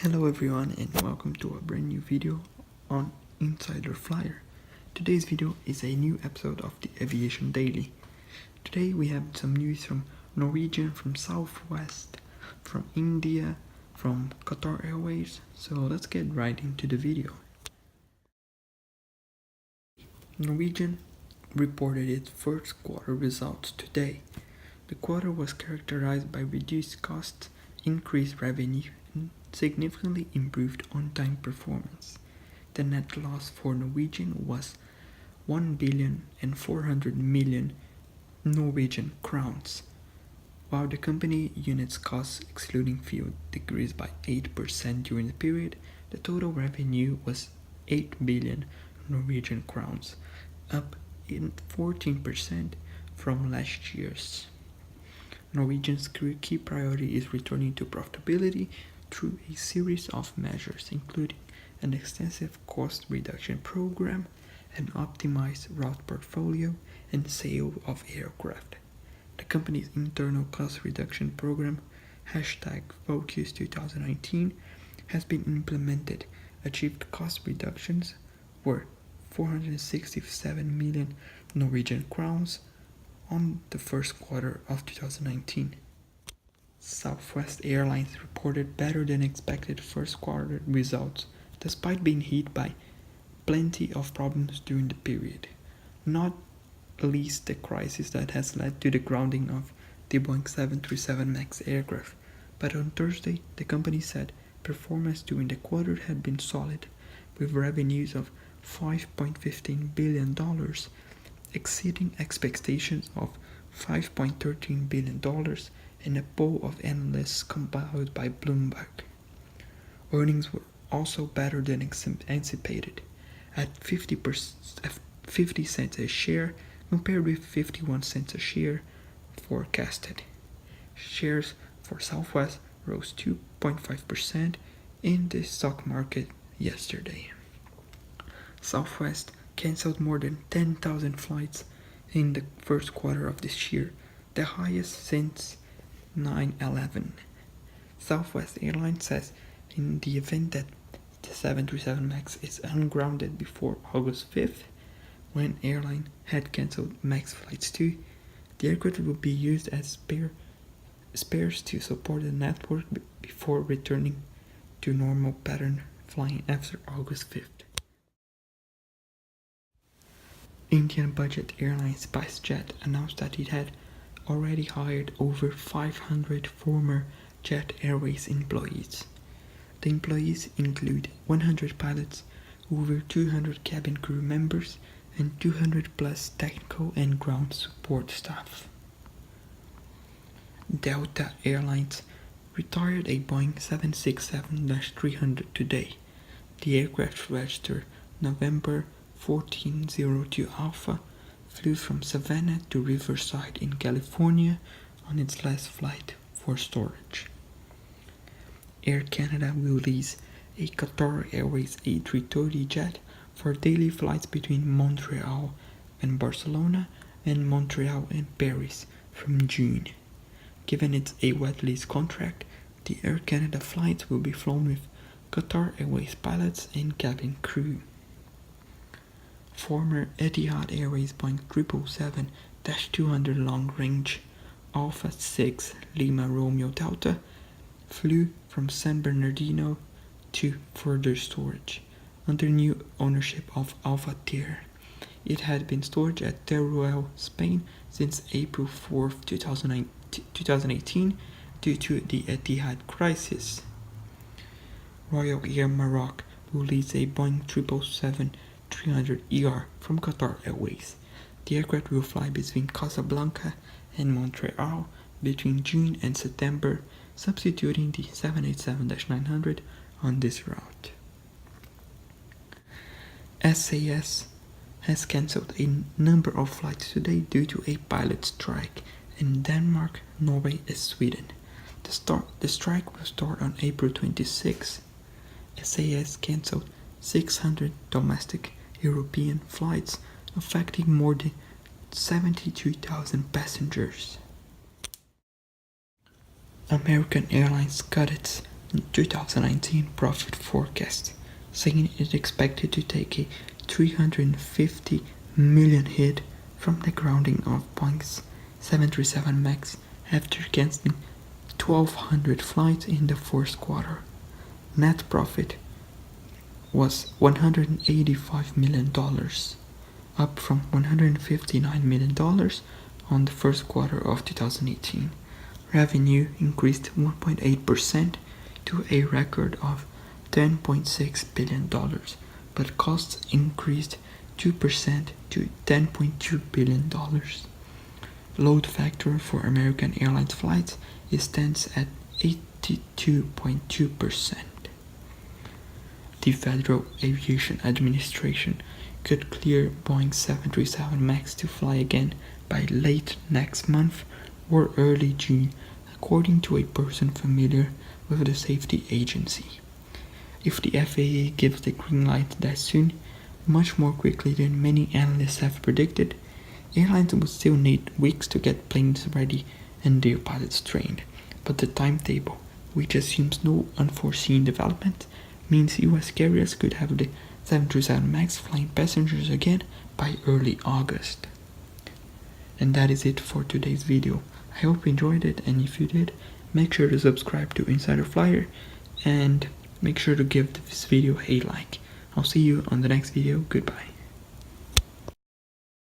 Hello everyone and welcome to a brand new video on Insider Flyer. Today's video is a new episode of the Aviation Daily. Today we have some news from Norwegian, from Southwest, from India, from Qatar Airways, so let's get right into the video. Norwegian reported its first quarter results today. The quarter was characterized by reduced costs, increased revenue, and significantly improved on-time performance. The net loss for Norwegian was 1,400,000,000 Norwegian crowns. While the company unit's costs excluding fuel decreased by 8% during the period, the total revenue was 8 billion Norwegian crowns, up 14% from last year's. Norwegian's key priority is returning to profitability through a series of measures, including an extensive cost reduction program, an optimized route portfolio, and sale of aircraft. The company's internal cost reduction program, #Focus2019, has been implemented. Achieved cost reductions were 467 million Norwegian crowns on the first quarter of 2019. Southwest Airlines reported better than expected first quarter results, despite being hit by plenty of problems during the period, not least the crisis that has led to the grounding of the Boeing 737 MAX aircraft. But on Thursday, the company said performance during the quarter had been solid, with revenues of $5.15 billion, exceeding expectations of $5.13 billion in a poll of analysts compiled by Bloomberg. Earnings were also better than anticipated, at 50 cents a share compared with 51 cents a share forecasted. Shares for Southwest rose 2.5% in the stock market yesterday. Southwest cancelled more than 10,000 flights in the first quarter of this year, the highest since 9/11. Southwest Airlines says in the event that the 737 MAX is ungrounded before August 5th, when airline had cancelled MAX flights too, the aircraft will be used as spares to support the network before returning to normal pattern flying after August 5th. Indian budget airline SpiceJet announced that it had already hired over 500 former Jet Airways employees. The employees include 100 pilots, over 200 cabin crew members, and 200 plus technical and ground support staff. Delta Airlines retired a Boeing 767-300 today. The aircraft registered November 1402 Alpha flew from Savannah to Riverside in California on its last flight for storage. Air Canada will lease a Qatar Airways A330 jet for daily flights between Montreal and Barcelona and Montreal and Paris from June. Given it's a wet lease contract, the Air Canada flights will be flown with Qatar Airways pilots and cabin crew. Former Etihad Airways Boeing 777-200 long-range Alpha 6 Lima Romeo Delta flew from San Bernardino to further storage under new ownership of Alpha Tier. It had been stored at Teruel, Spain since April 4, 2018 due to the Etihad crisis. Royal Air Maroc will lease a Boeing 777-300ER from Qatar Airways. The aircraft will fly between Casablanca and Montreal between June and September, substituting the 787-900 on this route. SAS has cancelled a number of flights today due to a pilot strike in Denmark, Norway, and Sweden. The strike will start on April 26. SAS cancelled 600 domestic European flights, affecting more than 72,000 passengers. American Airlines cut its 2019 profit forecast, saying it expected to take a $350 million hit from the grounding of Boeing's 737 MAX after canceling 1,200 flights in the first quarter. Net profit was $185 million, up from $159 million on the first quarter of 2018. Revenue increased 1.8% to a record of $10.6 billion, but costs increased 2% to $10.2 billion. Load factor for American Airlines flights stands at 82.2%. The Federal Aviation Administration could clear Boeing's 737 MAX to fly again by late next month or early June, according to a person familiar with the safety agency. If the FAA gives the green light that soon, much more quickly than many analysts have predicted, airlines will still need weeks to get planes ready and their pilots trained. But the timetable, which assumes no unforeseen development, means US carriers could have the 737 MAX flying passengers again by early August. And that is it for today's video. I hope you enjoyed it, and if you did, make sure to subscribe to Insider Flyer and make sure to give this video a like. I'll see you on the next video. Goodbye.